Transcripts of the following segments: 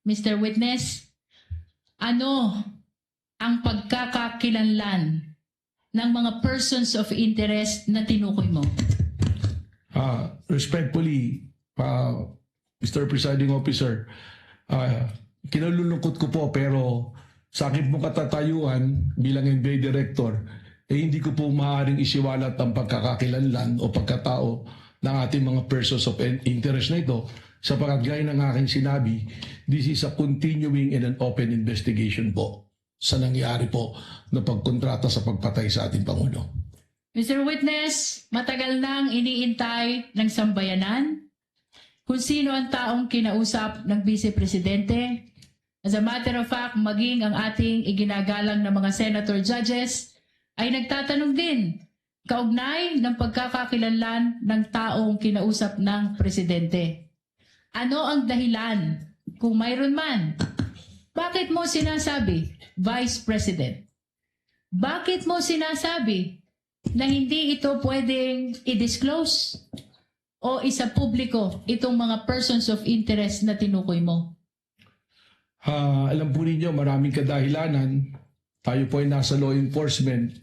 Mr. Witness, ano ang pagkakakilanlan ng mga persons of interest na tinukoy mo? Respectfully, Mr. Presiding Officer, kinalulungkot ko po pero sa akin pong katatayuan bilang NBI Director, hindi ko po maaaring isiwalat ang pagkakakilanlan o pagkatao ng ating mga persons of interest na ito sapagkat gaya ng aking sinabi, this is a continuing and an open investigation po sa nangyari po na pagkontrata sa pagpatay sa ating Pangulo. Mr. Witness, matagal nang iniintay ng sambayanan kung sino ang taong kinausap ng Vice Presidente. As a matter of fact, maging ang ating iginagalang na mga senator judges ay nagtatanong din kaugnay ng pagkakakilanlan ng taong kinausap ng Presidente. Ano ang dahilan, kung mayroon man, bakit mo sinasabi, Vice President? Bakit mo sinasabi na hindi ito pwedeng i-disclose o isa publiko itong mga persons of interest na tinukoy mo? Alam po ninyo, maraming kadahilanan. Tayo po ay nasa law enforcement.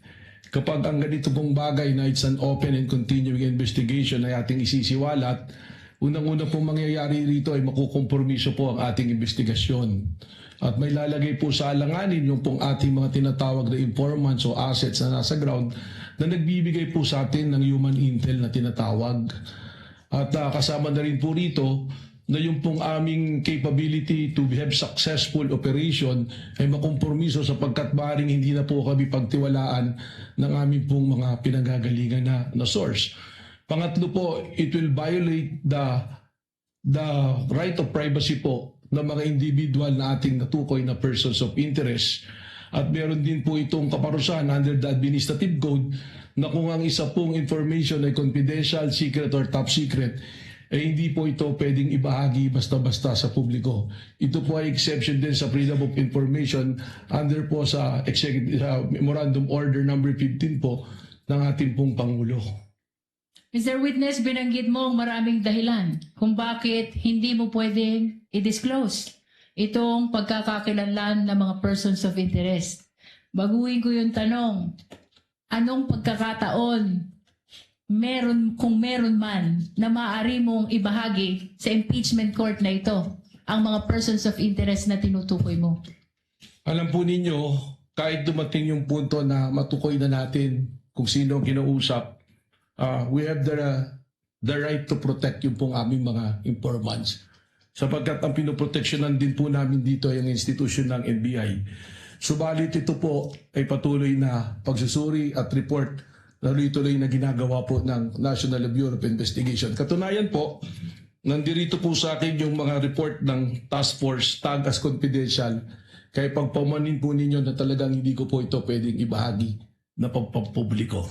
Kapag ang ganito pong bagay na it's an open and continuing investigation ay ating isisiwalat, unang-una pong mangyayari rito ay makukompromiso po ang ating investigasyon. At may lalagay po sa alanganin yung pong ating mga tinatawag na informants o assets na nasa ground na nagbibigay po sa atin ng human intel na tinatawag. At kasama na rin po rito na yung pong aming capability to have successful operation ay makompromiso sapagkat maaaring hindi na po kami pagtiwalaan ng aming pong mga pinanggagalingan na source. Pangatlo po, it will violate the right of privacy po ng mga individual na ating natukoy na persons of interest. At meron din po itong kaparusahan under the administrative code na kung ang isa pong information ay confidential, secret, or top secret, hindi po ito pwedeng ibahagi basta-basta sa publiko. Ito po ay exception din sa Freedom of Information under po sa Memorandum Order number 15 po ng ating pong Pangulo. Mr. Witness, binanggit mo ang maraming dahilan kung bakit hindi mo pwedeng i-disclose itong pagkakakilanlan ng mga persons of interest. Baguhin ko yung tanong, anong pagkakataon kung meron man na maaari mong ibahagi sa impeachment court na ito ang mga persons of interest na tinutukoy mo? Alam po ninyo, kahit dumating yung punto na matukoy na natin kung sino ang kinausap, we have the right to protect yung pong aming mga informants. Sapagkat ang pinoproteksyonan din po namin dito ay ang institusyon ng NBI. Subalit ito po ay patuloy na pagsusuri at report na tuloy na ginagawa po ng National Bureau of Investigation. Katunayan po, nandirito po sa akin yung mga report ng task force tag as confidential. Kaya pagpamanin po ninyo na talagang hindi ko po ito pwedeng ibahagi na pagpapubliko.